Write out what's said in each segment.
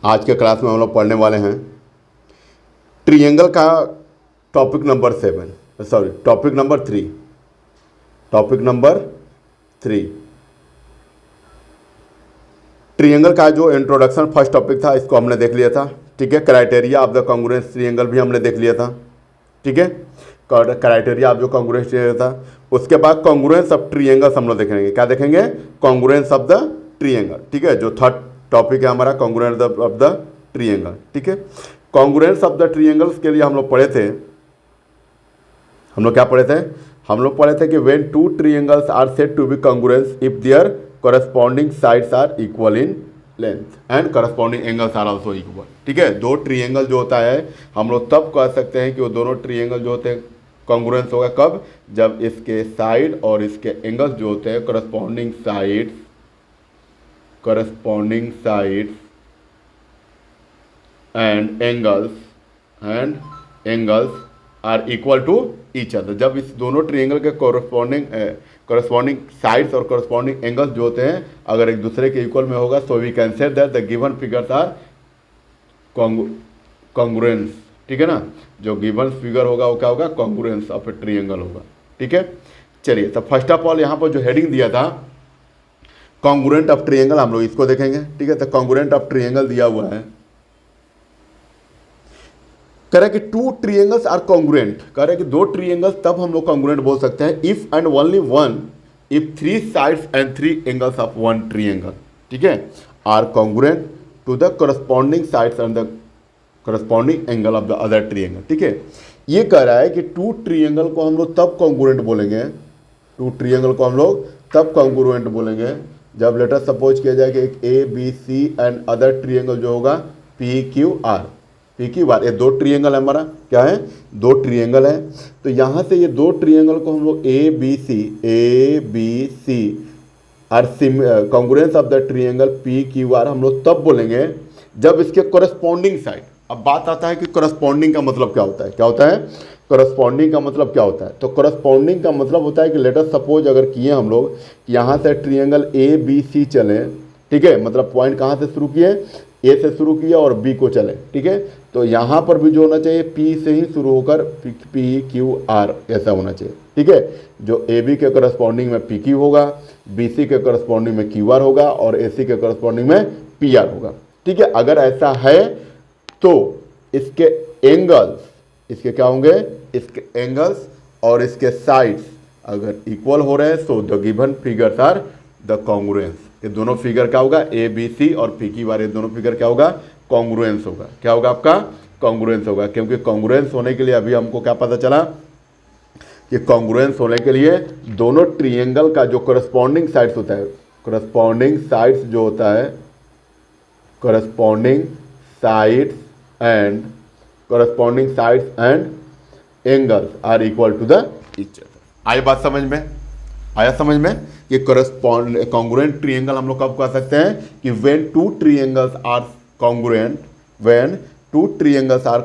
आज के क्लास में हम लोग पढ़ने वाले हैं ट्रिएंगल का topic number 3। Topic number 3 triangle का जो इंट्रोडक्शन फर्स्ट टॉपिक था इसको हमने देख लिया था। ठीक है, criteria of the congruence triangle भी हमने देख लिया था। ठीक है, क्राइटेरिया ऑफ जो कॉन्ग्रुएंस ट्रिएंगल था। उसके बाद कॉन्ग्रुएंस ऑफ ट्रिएंगल्स हम लोग देखेंगे। क्या देखेंगे? Congruence of the triangle. ठीक है, जो थर्ड टॉपिक है हमारा कॉन्ग्रुएंस ऑफ द ट्रिएंगल। ठीक है, कॉन्ग्रुएंस ऑफ द ट्रिएंगल्स के लिए हम लोग पढ़े थे, हम लोग पढ़े थे कि when two triangles are said to be congruence if there corresponding sides are equal in length and corresponding angles are also equal। ठीक है, दो ट्रिएंगल जो होता है हम लोग तब कह सकते हैं कि वो दोनों ट्रिएंगल जो होते हैं कॉन्ग्रुएंस होगा। कब? जब इसके साइड और इसके एंगल्स जो होते हैं corresponding sides and angles are equal to each other। जब इस दोनों ट्रिएंगल के corresponding साइड्स और corresponding एंगल्स जो होते हैं अगर एक दूसरे के इक्वल में होगा so we can say that the given figures are congruence. ठीक है ना, जो गिवन फिगर होगा वो क्या होगा? कॉन्ग्रुएंस ऑफ ए ट्रिएंगल होगा। ठीक है, चलिए तो फर्स्ट ऑफ ऑल यहाँ पर जो हेडिंग दिया था कॉन्ग्रुएंट ऑफ ट्रिएंगल, हम लोग इसको देखेंगे। ठीक है, तो कॉन्ग्रुएंट ऑफ ट्रिएंगल दिया हुआ है, कह रहे कि टू ट्रिएंगल्स आर कॉन्ग्रुएंट। कह रहे कि दो ट्रिएंगल्स तब हम लोग कॉन्ग्रुएंट बोल सकते हैं if and only one if three sides and three angles of one triangle, ठीक है, are congruent to the corresponding sides and the corresponding angle of the other triangle. ठीक है, ये कह रहा है कि टू ट्रिएंगल को हम लोग तब कॉन्ग्रुएंट बोलेंगे, टू ट्रिएंगल को हम लोग तब कॉन्ग्रुएंट बोलेंगे जब लेटर सपोज किया जाए कि एक A B C and other triangle जो होगा पी क्यू आर। ये दो ट्रिएंगल है, हमारा क्या है? दो ट्रिएंगल है। तो यहाँ से ये दो ट्रिएंगल को हम लोग A B C are congruence of the triangle P Q R हम लोग तब बोलेंगे जब इसके कोरस्पॉन्डिंग साइड। अब बात आता है कि कोरस्पॉन्डिंग का मतलब क्या होता है? क्या होता है कोरस्पॉन्डिंग का मतलब? क्या होता है? तो कोरस्पॉन्डिंग का मतलब होता है कि लेट अस सपोज अगर किए हम लोग यहाँ से ट्रिएंगल ए बी सी चले, ठीक है, मतलब पॉइंट कहाँ से शुरू किए? ए से शुरू किया और बी को चले। ठीक है, तो यहाँ पर भी जो होना चाहिए पी से ही शुरू होकर पी क्यू आर ऐसा होना चाहिए। ठीक है, जो ए बी के करस्पॉन्डिंग में पी क्यू होगा, बी सी के करस्पॉन्डिंग में क्यू आर होगा और ए सी के करस्पॉन्डिंग में पी आर होगा। ठीक है, अगर ऐसा है तो इसके एंगल्स, इसके क्या होंगे? इसके एंगल्स और इसके साइड्स अगर इक्वल हो रहे हैं so the given figures are the congruence. ये दोनों फिगर क्या होगा? ए बी सी और पी क्यू आर, ये दोनों फिगर क्या होगा? कॉन्ग्रुएंस होगा। क्या होगा आपका? कॉन्ग्रुएंस होगा। क्योंकि कॉन्ग्रुएंस होने के लिए अभी हमको क्या पता चला कि कॉन्ग्रुएंस होने के लिए दोनों ट्रिएंगल का जो करस्पॉन्डिंग साइड्स होता है, करस्पॉन्डिंग साइड्स जो होता है, corresponding sides and angles are equal to the each other. आई बात समझ में? आया समझ में? ये कॉन्ग्रुएंट ट्रिएंगल हम लोग कब कह सकते हैं कि when two triangles are congruent, when two triangles are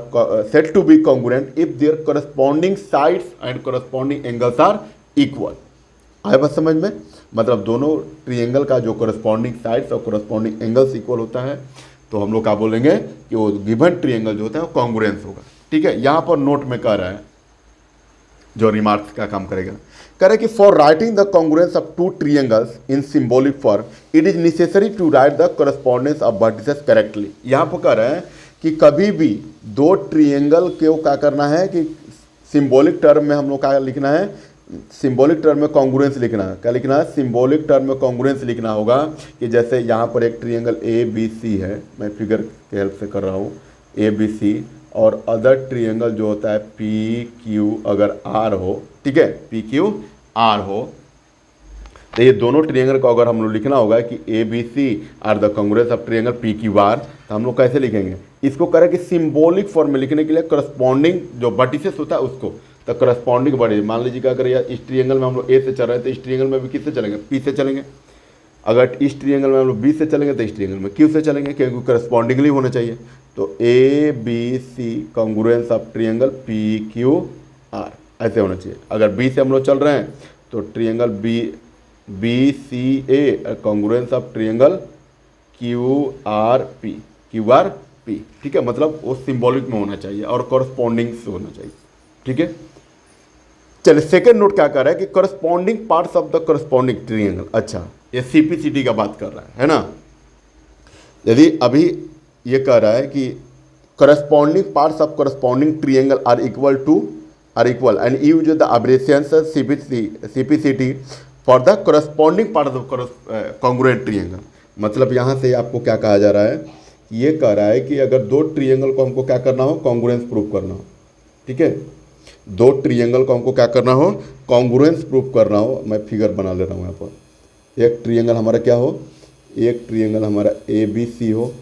said to be congruent if there corresponding sides and corresponding angles are equal. आया बात समझ में? मतलब दोनों ट्रिएंगल का जो करस्पॉन्डिंग साइड्स और करस्पॉन्डिंग एंगल्स इक्वल होता है तो हम लोग क्या बोलेंगे कि वो गिवन ट्रिएंगल जो होता है वो कॉन्ग्रुएंस होगा। ठीक है, यहाँ पर नोट में कह रहा है जो रिमार्क्स का काम करेगा, कह रहे कि for writing the congruence of two triangles in symbolic form it is necessary to write the correspondence of vertices correctly. यहाँ पर कह रहे हैं कि कभी भी दो ट्रिएंगल को क्या करना है कि सिंबॉलिक टर्म में हम लोग क्या लिखना है? सिंबॉलिक टर्म में कॉन्ग्रुएंस लिखना है। क्या लिखना है? सिंबॉलिक टर्म में कॉन्ग्रुएंस लिखना होगा कि जैसे यहाँ पर एक ट्रिएंगल ए बी सी है, मैं फिगर के हेल्प से कर रहा हूँ, ए बी सी, और अदर ट्रिएंगल जो होता है पी क्यू अगर आर हो, ठीक है, पी क्यू आर हो, तो ये दोनों ट्रिएंगल को अगर हम लोग लिखना होगा कि A B C are the congruence of triangle P Q R, तो हम लोग कैसे लिखेंगे? इसको करें कि सिंबॉलिक फॉर्म में लिखने के लिए करस्पॉन्डिंग जो वर्टिसेस होता है उसको, तो करस्पॉन्डिंग वर्टिसेस, मान लीजिए कि अगर इस ट्रिएंगल में हम लोग ए से चल रहे हैं तो इस ट्रिएंगल में भी किससे चलेंगे? पी से चलेंगे। अगर इस ट्रिएंगल में हम लोग बी से चलेंगे तो इस ट्रिएंगल में क्यू से चलेंगे, क्योंकि करस्पॉन्डिंगली होना चाहिए। तो A B C congruence of triangle P Q R ऐसे होना चाहिए। अगर बी से हम लोग चल रहे हैं तो triangle B C A congruence of triangle Q R P, Q R P, ठीक है, मतलब वो सिंबॉलिक में होना चाहिए और कॉरस्पॉन्डिंग से होना चाहिए, ठीक है। चलिए सेकंड नोट क्या कर रहा है कि corresponding parts of the corresponding triangle. अच्छा, ये सीपीसीटी का बात कर रहा है ना। यदि अभी ये कह रहा है कि corresponding parts of corresponding triangle are equal and use the abbreviations CPCT for the corresponding part of the congruent triangle। मतलब यहाँ से आपको क्या कहा जा रहा है, ये कह रहा है कि अगर दो ट्रिएंगल को हमको क्या करना हो, कॉन्ग्रुएंस प्रूव करना हो, ठीक है, दो ट्रिएंगल को हमको क्या करना हो, कॉन्ग्रुएंस प्रूव करना हो। मैं फिगर बना ले रहा हूँ यहाँ पर। एक ट्रिएंगल हमारा क्या हो, एक ट्रिएंगल हमारा ए बी सी हो,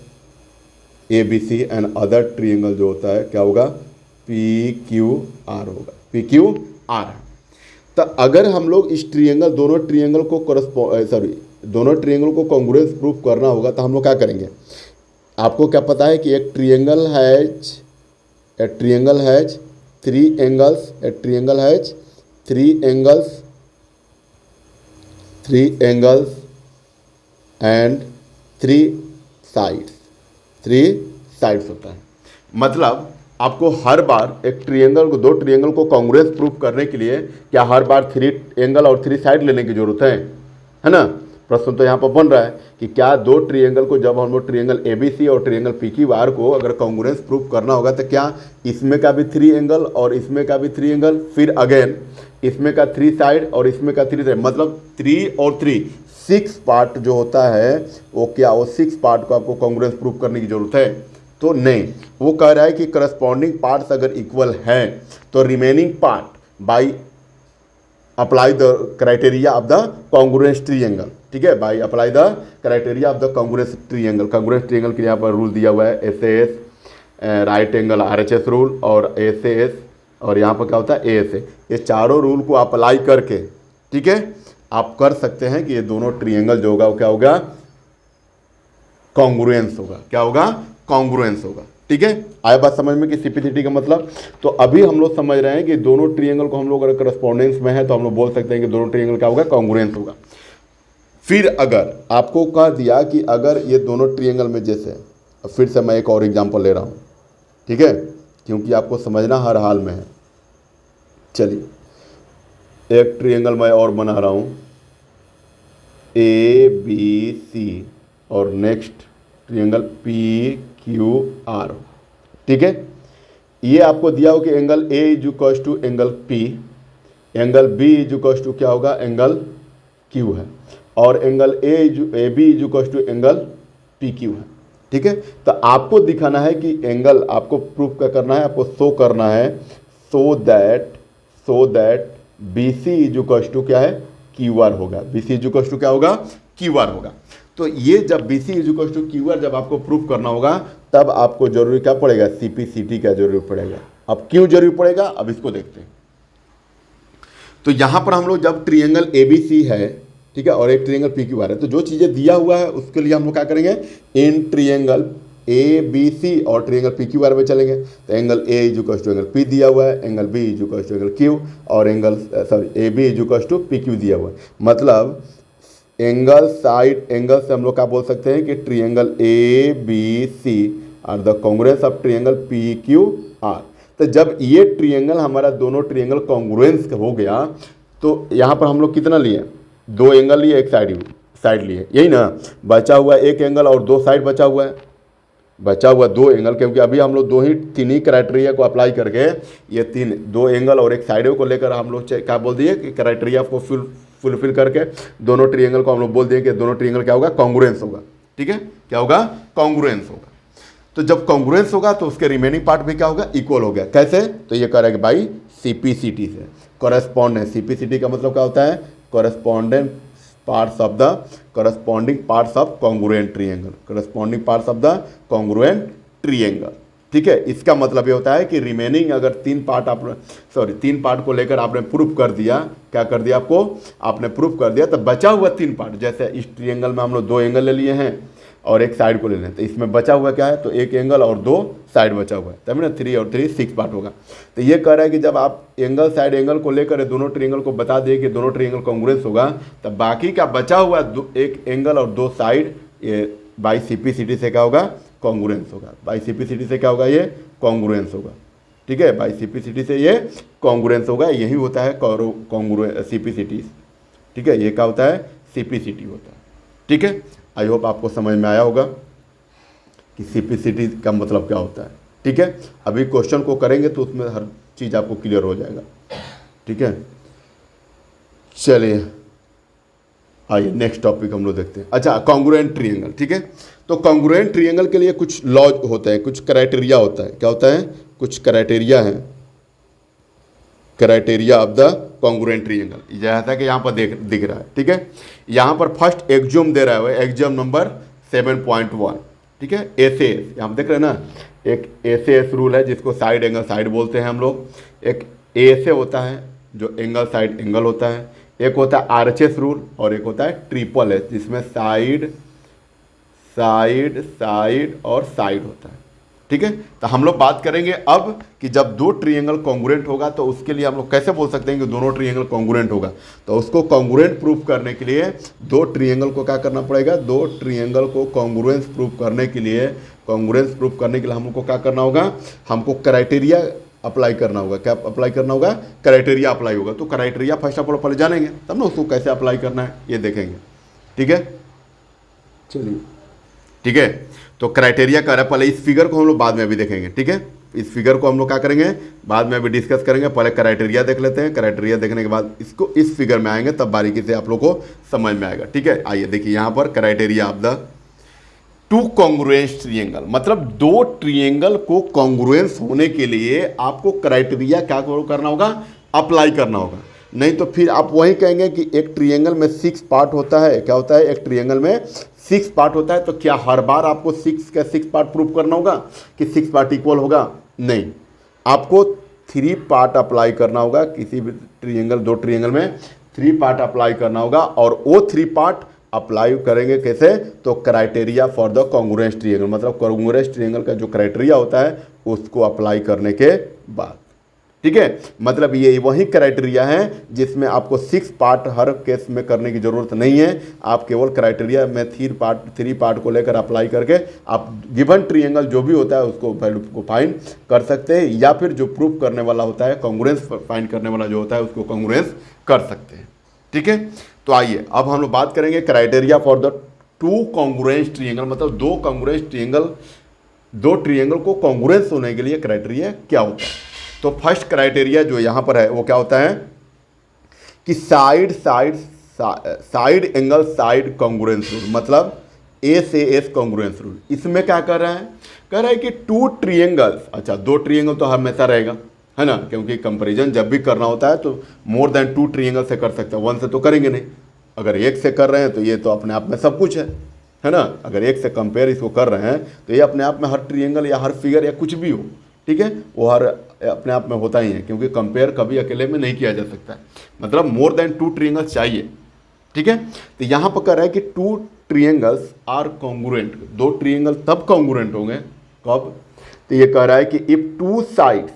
A B C, and other triangle जो होता है क्या होगा, पी क्यू आर होगा, पी क्यू आर। तो अगर हम लोग इस ट्रिएंगल दोनों ट्रिएंगल को कॉन्ग्रुएंस प्रूफ करना होगा तो हम लोग क्या करेंगे। आपको क्या पता है कि एक triangle has three angles, A triangle has three angles and three sides होता है। मतलब आपको हर बार एक ट्रिएंगल को, दो ट्रिएंगल को कॉन्ग्रुएंस प्रूफ करने के लिए क्या हर बार थ्री एंगल और थ्री साइड लेने की जरूरत है ना। प्रश्न तो यहाँ पर बन रहा है कि क्या दो ट्रिएंगल को, जब हम लोग ट्रिएंगल एबीसी और ट्रिएंगल पीक्यूआर को अगर कॉन्ग्रुएंस प्रूफ करना होगा तो क्या इसमें का भी थ्री एंगल और इसमें का भी थ्री एंगल, फिर अगेन इसमें का थ्री साइड और इसमें का थ्री साइड, मतलब 3 और 3 6 पार्ट जो होता है वो क्या, वो 6 पार्ट को आपको कॉन्ग्रुएंस प्रूफ करने की जरूरत है। तो नहीं, वो कह रहा है कि करस्पॉन्डिंग पार्ट्स अगर इक्वल हैं तो remaining part by apply the criteria of the congruence triangle, ठीक है, bye apply the criteria of the congruence triangle. Congruence triangle के यहाँ पर रूल दिया हुआ है SAS, right angle RHS rule, और SAS, और यहाँ पर क्या होता है ASA। ये चारों रूल को अप्लाई करके, ठीक है, आप कर सकते हैं कि ये दोनों ट्रिएंगल जो होगा वो क्या होगा, कॉन्ग्रुएंस होगा। क्या होगा, कॉन्ग्रुएंस होगा, ठीक है। आया बात समझ में कि सीपीसीटी का मतलब। तो अभी हम लोग समझ रहे हैं कि दोनों ट्रिएंगल को हम लोग अगर करस्पॉन्डेंस में है तो हम लोग बोल सकते हैं कि दोनों ट्रिएंगल क्या होगा, कॉन्ग्रुएंस होगा। फिर अगर आपको कह दिया कि अगर ये दोनों ट्रिएंगल में, जैसे फिर से मैं एक और एग्जाम्पल ले रहा हूँ, ठीक है, क्योंकि आपको समझना हर हाल में है। चलिए एक ट्रिएंगल मैं और बना रहा हूँ ABC और नेक्स्ट ट्रिएंगल PQR, ठीक है। ये आपको दिया हो कि angle A is equals to angle P, angle B is equals to क्या होगा, एंगल Q है, और angle AB is equals to angle PQ है, ठीक है। तो आपको दिखाना है कि एंगल, आपको प्रूफ क्या करना है, आपको शो करना है so that BC is equals to क्या है, QR होगा। BC इज इक्वल्स टू क्या होगा, QR होगा। तो ये जब BC is equals to QR जब आपको प्रूफ करना होगा तब आपको जरूरी क्या पड़ेगा, CPCT का जरूरी पड़ेगा। अब क्यों जरूरी पड़ेगा, अब इसको देखते हैं। तो यहाँ पर हम लोग जब ट्रिएंगल ABC है, ठीक है, और एक ट्रिएंगल PQR है, तो जो चीज़ें दिया हुआ है उसके लिए हम लोग क्या करेंगे, इन ट्रिएंगल ABC और ट्रिएंगल PQR में चलेंगे। तो angle A is equals to angle P दिया हुआ है, angle B is equals to angle Q, और AB is equals to PQ दिया हुआ है। मतलब एंगल साइड एंगल से हम लोग क्या बोल सकते हैं कि triangle ABC are the congruence of triangle PQR। तो जब ये ट्रिएंगल हमारा दोनों ट्रिएंगल कॉन्ग्रुएंस हो गया तो यहाँ पर हम लोग कितना लिए, दो एंगल लिए, एक साइड लिए, यही ना, बचा हुआ एक एंगल और दो साइड बचा हुआ है, बचा हुआ दो एंगल, क्योंकि अभी हम लोग तीन ही क्राइटेरिया को अप्लाई करके ये दो एंगल और एक साइड को लेकर हम लोग क्या बोल दिए कि क्राइटेरिया को फुलफिल करके दोनों ट्रिएंगल को हम लोग बोल दिए कि दोनों ट्रिएंगल क्या होगा, कॉन्ग्रुएंस होगा, ठीक है, क्या होगा, कॉन्ग्रुएंस होगा। तो जब कॉन्ग्रुएंस होगा तो उसके रिमेनिंग पार्ट भी क्या होगा, इक्वल हो गया। कैसे, तो ये कह रहा है कि भाई CPCT से कॉरेस्पॉन्डेंस। CPCT का मतलब क्या होता है, correspondent parts of the corresponding parts of congruent triangle, corresponding parts of the congruent triangle, ठीक है। इसका मतलब ये होता है कि रिमेनिंग अगर तीन पार्ट को लेकर आपने प्रूफ कर दिया, क्या कर दिया, आपने प्रूफ कर दिया, तो बचा हुआ तीन पार्ट, जैसे इस ट्रिएंगल में हम लोग दो एंगल ले लिए हैं और एक साइड को ले लें, तो इसमें बचा हुआ क्या है, तो एक एंगल और दो साइड बचा हुआ है, तब ना 3 और 3 6 पार्ट होगा। तो ये कह रहा है कि जब आप एंगल साइड एंगल को लेकर दोनों ट्रिएंगल को बता दिए कि दोनों ट्रिएंगल कॉन्ग्रुएंस होगा, तब बाकी का बचा हुआ एक एंगल और दो साइड ये बाई CPCT से क्या होगा, कॉन्ग्रुएंस होगा। बाइसिपिसिटी से क्या होगा, ये कॉन्ग्रुएंस होगा। ठीक है, बाइसिपिसिटी से ये कॉन्ग्रुएंस होगा, यही होता है सीपीसिटी। ठीक है, ये क्या होता है, सीपीसिटी होता है। ठीक है, आई होप आपको समझ में आया होगा कि सीपीसिटी का मतलब क्या होता है। ठीक है, अभी क्वेश्चन को करेंगे तो उसमें हर चीज़ आपको क्लियर हो जाएगा। ठीक है, चलिए आइए नेक्स्ट टॉपिक हम लोग देखते हैं। अच्छा, कॉन्ग्रुएंट ट्रायंगल। ठीक है, तो कॉन्ग्रुएंट ट्रायंगल के लिए कुछ लॉज होते हैं, कुछ क्राइटेरिया होता है। क्या होता है, कुछ क्राइटेरिया है, criteria of the congruent triangle. जैसा कि यहाँ पर दिख रहा है। ठीक है, यहाँ पर फर्स्ट एक्सियोम दे रहा है, एक्सियोम नंबर 7.1। ठीक है, एसएएस यहाँ पर देख रहे हैं ना, एक एसएएस रूल है जिसको साइड एंगल साइड बोलते हैं हम लोग। एक एएसए होता है जो एंगल साइड एंगल होता है, एक होता है आरएचएस रूल और एक होता है ट्रिपल एस जिसमें साइड साइड साइड और साइड होता है। ठीक है, तो हम लोग बात करेंगे अब कि जब दो ट्रायंगल कॉन्ग्रुएंट होगा तो उसके लिए हम लोग कैसे बोल सकते हैं कि दोनों ट्रायंगल कॉन्ग्रुएंट होगा। तो उसको कॉन्ग्रुएंट प्रूफ करने के लिए दो ट्रायंगल को क्या करना पड़ेगा, दो ट्रायंगल को कॉन्ग्रुएंस प्रूफ करने के लिए, कॉन्ग्रुएंस प्रूफ करने के लिए हमको क्या करना होगा, हमको क्राइटेरिया अप्लाई करना होगा। क्या अप्लाई करना होगा, क्राइटेरिया अप्लाई होगा। तो क्राइटेरिया फर्स्ट ऑफ ऑल पहले जानेंगे तब ना उसको कैसे अप्लाई करना है ये देखेंगे। ठीक है, चलिए ठीक है, तो क्राइटेरिया क्या है, पहले इस फिगर को हम लोग बाद में अभी देखेंगे। ठीक है, इस फिगर को हम लोग क्या करेंगे, बाद में अभी डिस्कस करेंगे। पहले क्राइटेरिया देख लेते हैं, क्राइटेरिया देखने के बाद इसको इस फिगर में आएंगे तब बारीकी से आप लोग को समझ में आएगा। ठीक है, आइए देखिए यहाँ पर criteria of the two congruence triangle, मतलब दो ट्रायंगल को कॉन्ग्रुएंस होने के लिए आपको क्राइटेरिया क्या करना होगा, अप्लाई करना होगा। नहीं तो फिर आप वही कहेंगे कि एक ट्रायंगल में 6 पार्ट होता है। क्या होता है, एक ट्रायंगल में 6 पार्ट होता है। तो क्या हर बार आपको 6 पार्ट प्रूव करना होगा कि 6 पार्ट इक्वल होगा? नहीं, आपको 3 पार्ट अप्लाई करना होगा। किसी भी ट्रायंगल, दो ट्रायंगल में 3 पार्ट अप्लाई करना होगा और वो 3 पार्ट अप्लाई करेंगे कैसे, तो criteria for the congruence triangle, मतलब कॉन्ग्रुएंस ट्रायंगल का जो क्राइटेरिया होता है उसको अप्लाई करने के बाद। ठीक है, मतलब ये वही क्राइटेरिया है जिसमें आपको 6 पार्ट हर केस में करने की जरूरत नहीं है। आप केवल क्राइटेरिया में 3 पार्ट को लेकर अप्लाई करके आप गिवन ट्रायंगल जो भी होता है उसको वैल्यू को फाइंड कर सकते हैं, या फिर जो प्रूफ करने वाला होता है, कॉन्ग्रुएंस फाइंड करने वाला जो होता है उसको कॉन्ग्रुएंस कर सकते हैं। ठीक है, तो आइए अब हम लोग बात करेंगे criteria for the two congruence triangle, मतलब दो कॉन्ग्रुएंस ट्रायंगल, दो ट्रायंगल को कॉन्ग्रुएंस होने के लिए क्राइटेरिया क्या होता है। तो फर्स्ट क्राइटेरिया जो यहाँ पर है वो क्या होता है कि side angle side congruence rule, मतलब ए से एस कॉन्ग्रुएंस रूल। इसमें क्या कर रहा है, कह रहा है कि टू ट्रायंगल्स, अच्छा दो ट्रायंगल तो हमेशा रहेगा, है ना, क्योंकि कंपैरिजन जब भी करना होता है तो मोर देन 2 ट्रायंगल से कर सकते हैं, 1 से तो करेंगे नहीं। अगर 1 से कर रहे हैं तो ये तो अपने आप में सब कुछ है ना। अगर 1 से कंपेयर इसको कर रहे हैं तो ये अपने आप में हर ट्रायंगल या हर फिगर या कुछ भी हो, ठीक है, वो हर अपने आप में होता ही है, क्योंकि कंपेयर कभी अकेले में नहीं किया जा सकता है, मतलब मोर देन 2 ट्रायंगल्स चाहिए। ठीक है, तो यहाँ पर कह रहा है कि 2 ट्रायंगल्स आर कॉन्ग्रुएंट, 2 ट्रायंगल तब कॉन्ग्रुएंट होंगे कब, तो ये कह रहा है कि if 2 sides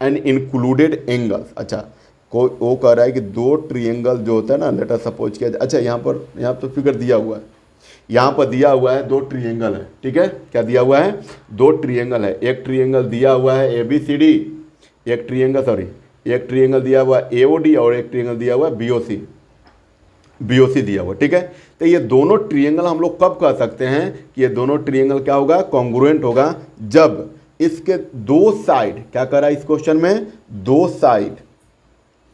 and included angles. अच्छा, वो कह रहा है कि 2 ट्रायंगल जो होता है ना, लेट अस सपोज किया, अच्छा यहाँ तो फिगर दिया हुआ है, यहाँ पर दिया हुआ है 2 ट्रायंगल है। ठीक है, क्या दिया हुआ है, 2 ट्रायंगल है। एक ट्रायंगल दिया हुआ है ABCD, एक ट्रायंगल दिया हुआ है AOD और एक ट्रायंगल दिया हुआ है BOC दिया हुआ। ठीक है, तो ये दोनों ट्रायंगल हम लोग कब कह सकते हैं कि ये दोनों ट्रायंगल क्या होगा, कॉन्ग्रुएंट होगा, जब इसके 2 साइड, क्या कर रहा है इस क्वेश्चन में, 2 साइड,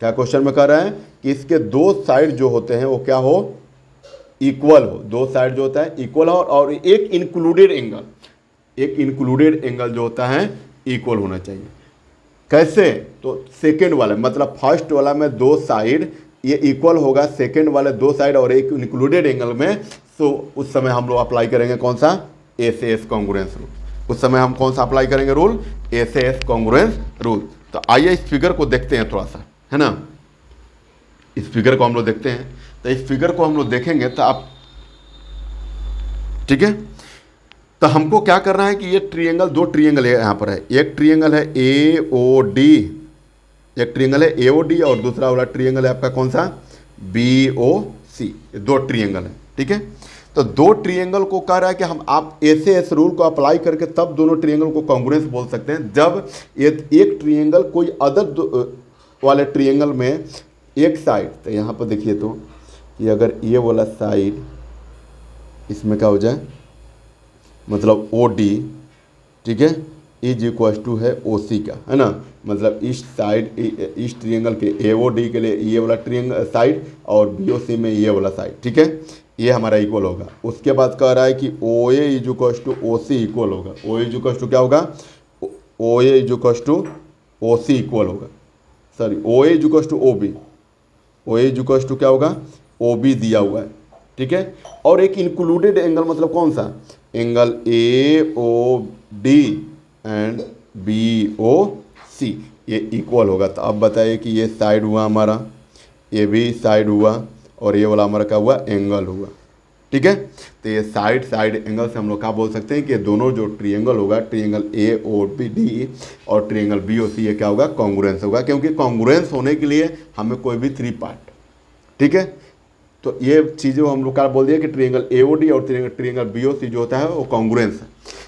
क्या क्वेश्चन में कह रहा है कि इसके 2 साइड जो होते हैं वो क्या हो, इक्वल हो। 2 साइड जो होता है इक्वल हो और एक इंक्लूडेड एंगल जो होता है इक्वल होना चाहिए। कैसे, तो सेकेंड वाला, मतलब फर्स्ट वाला में 2 साइड ये इक्वल होगा, सेकेंड वाले 2 साइड और एक इंक्लूडेड एंगल में, तो उस समय हम लोग अप्लाई करेंगे कौन सा, ए से एस कॉन्ग्रुएंस रूल। उस समय हम कौन सा अप्लाई करेंगे रूल, ए से एस कॉन्ग्रुएंस रूल। तो आइए इस फिगर को देखते हैं थोड़ा सा, है ना, इस फिगर को हम लोग देखते हैं। तो इस फिगर को हम लोग देखेंगे तो आप, ठीक है, तो हमको क्या करना है कि ये ट्रायंगल, 2 ट्रायंगल है यहाँ पर है, एक ट्रायंगल है AOD, एक ट्रायंगल है AOD और दूसरा वाला ट्रायंगल है आपका कौन सा, BOC, 2 ट्रायंगल है। ठीक है, तो दो ट्रिएंगल को कह रहा है कि हम आप ऐसे इस रूल को अप्लाई करके तब दोनों ट्रिएंगल को कॉन्ग्रुएंस बोल सकते हैं जब एक ट्रिएंगल कोई अदर वाले ट्रिएंगल में एक साइड, तो यहाँ पर देखिए तो ये अगर ये वाला साइड इसमें क्या हो जाए, मतलब ओ डी, ठीक है, इज इक्वल टू है ओ सी का, है ना, मतलब इस साइड इस ट्रिएंगल के ए ओ डी के लिए ये वाला ट्रिएंगल साइड और बी ओ सी में ये वाला साइड, ठीक है, ये हमारा इक्वल होगा। उसके बाद कह रहा है कि O A is equal to O C equal होगा। O A is equal to क्या होगा, O A is equal to O C equal होगा, sorry O A is equal to O B, O A is equal to क्या होगा, O B दिया हुआ है, ठीक है। और एक इंक्लूडेड एंगल मतलब कौन सा, angle A O D and B O C, ये इक्वल होगा। तो अब बताइए कि ये साइड हुआ हमारा, ये भी साइड हुआ और ये वाला हमारा क्या हुआ, एंगल हुआ, ठीक है। तो ये साइड एंगल से हम लोग क्या बोल सकते हैं कि दोनों जो ट्रिएंगल होगा, ट्रिएंगल ए ओ बी डी और ट्रिएंगल बी ओ सी, ये क्या होगा, कॉन्ग्रुएंस होगा, क्योंकि कॉन्ग्रुएंस होने के लिए हमें कोई भी थ्री पार्ट, ठीक है। तो ये चीज़ें हम लोग क्या बोल दिया कि ट्रिएंगल ए ओ डी और ट्रिएंगल बी ओ सी जो होता है वो कॉन्ग्रुएंस है।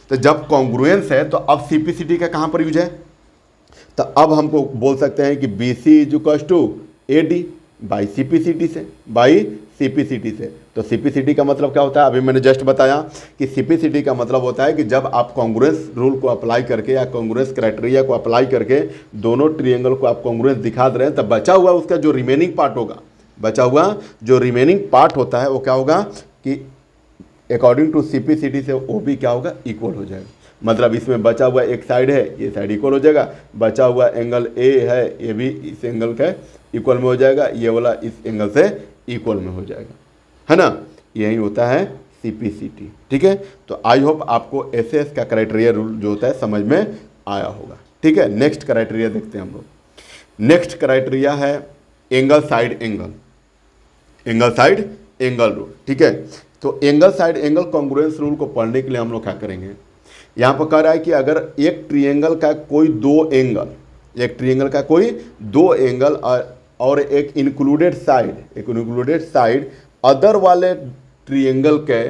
तो जब कॉन्ग्रुएंस है तो अब सीपीसीटी का कहाँ पर यूज है, तो अब हमको बोल सकते हैं कि B C is equal to A D by CPCT से, बाई सीपीसीटी से। तो सीपीसीटी का मतलब क्या होता है, अभी मैंने जस्ट बताया कि सीपीसीटी का मतलब होता है कि जब आप कॉन्ग्रुएंस रूल को अप्लाई करके या कॉन्ग्रुएंस क्राइटेरिया को अप्लाई करके दोनों ट्रिएंगल को आप कॉन्ग्रुएंस दिखा दे रहे हैं, तब बचा हुआ उसका जो रिमेनिंग पार्ट होगा, बचा हुआ जो रिमेनिंग पार्ट होता है वो क्या होगा कि अकॉर्डिंग टू सीपीसीटी से वो भी क्या होगा, इक्वल हो जाएगा। मतलब इसमें बचा हुआ एक साइड है, ये साइड इक्वल हो जाएगा, बचा हुआ एंगल ए है, ये भी इस एंगल का इक्वल में हो जाएगा, ये वाला इस एंगल से इक्वल में हो जाएगा, है ना। यही होता है सीपीसीटी, ठीक है। तो आई होप आपको एसएस का क्राइटेरिया रूल जो होता है समझ में आया होगा, ठीक है। नेक्स्ट क्राइटेरिया देखते हैं हम लोग। नेक्स्ट क्राइटेरिया है angle side angle, angle side angle rule, ठीक है। तो angle side angle congruence rule को पढ़ने के लिए हम लोग क्या करेंगे, यहाँ पर कह रहा है कि अगर एक ट्रिएंगल का कोई दो एंगल, एक ट्रिएंगल का कोई दो एंगल और एक इंक्लूडेड साइड अदर वाले ट्रिएंगल के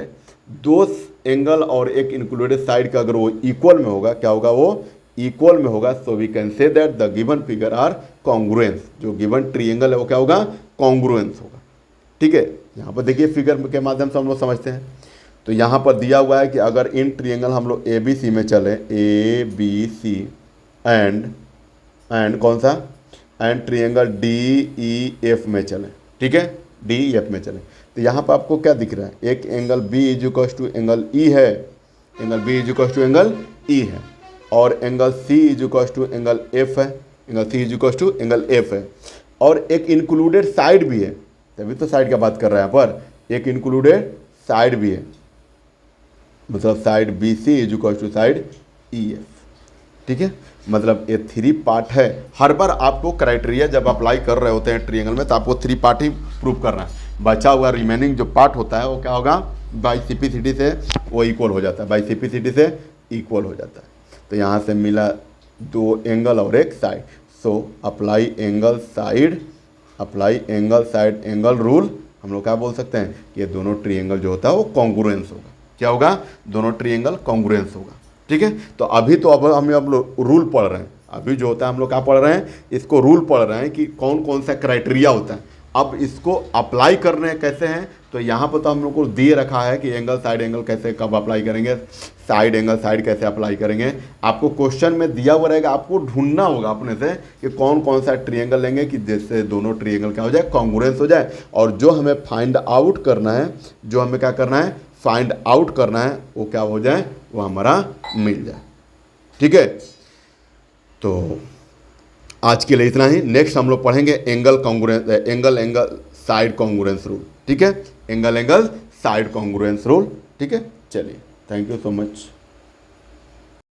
दो एंगल और एक इंक्लूडेड साइड का अगर वो इक्वल में होगा, क्या होगा, वो इक्वल में होगा, so we can say that the given figure are congruence. जो गिवन ट्रिएंगल है वो क्या होगा, कॉन्ग्रुएंस होगा, ठीक है। यहाँ पर देखिए फिगर के माध्यम से हम लोग समझते हैं। तो यहाँ पर दिया हुआ है कि अगर इन ट्रिएंगल हम लोग ए बी सी में चले, ए बी सी एंड कौन सा, and triangle D E F में चले, ठीक है, डी ई एफ में चले, तो यहाँ पर आपको क्या दिख रहा है, एक angle B is equal to angle E है, angle B is equal to angle E है, और angle C is equal to angle F है, angle C is equal to angle F है, और एक इंक्लूडेड साइड भी है, तभी तो साइड का बात कर रहे हैं यहाँ पर, एक इंक्लूडेड साइड भी है, मतलब side B C is equal to side E F, ठीक है। मतलब ये थ्री पार्ट है। हर बार आपको क्राइटेरिया जब अप्लाई कर रहे होते हैं ट्रिएंगल में तो आपको थ्री पार्ट ही प्रूव करना है, बचा हुआ रिमेनिंग जो पार्ट होता है वो क्या होगा, बाई सीपीसीटी से वो इक्वल हो जाता है, बाई सीपीसीटी से इक्वल हो जाता है। तो यहाँ से मिला दो एंगल और एक side, so apply angle side angle rule, हम लोग क्या बोल सकते हैं कि ये दोनों ट्रिएंगल जो होता है वो कॉन्ग्रुएंस होगा, क्या होगा, दोनों ट्रिएंगल कॉन्ग्रुएंस होगा, ठीक है। तो अभी तो अब हम लोग रूल पढ़ रहे हैं, अभी जो होता है हम लोग क्या पढ़ रहे हैं, इसको रूल पढ़ रहे हैं कि कौन कौन सा क्राइटेरिया होता है। अब इसको अप्लाई करने कैसे हैं, तो यहाँ पर तो हम लोग को दिए रखा है कि एंगल साइड एंगल कैसे कब अप्लाई करेंगे, साइड एंगल साइड कैसे अप्लाई करेंगे, आपको क्वेश्चन में दिया हुआ रहेगा, आपको ढूंढना होगा अपने से कि कौन कौन सा ट्रिएंगल लेंगे कि जिससे दोनों ट्रिएंगल क्या हो जाए, कॉन्ग्रुएंस हो जाए। और जो हमें फाइंड आउट करना है, जो हमें क्या करना है, फाइंड आउट करना है, वो क्या हो जाए, वो हमारा मिल जाए, ठीक है। तो आज के लिए इतना ही। नेक्स्ट हम लोग पढ़ेंगे एंगल साइड कॉन्ग्रुएंस रूल, ठीक है, एंगल साइड कॉन्ग्रुएंस रूल, ठीक है। चलिए, थैंक यू सो मच।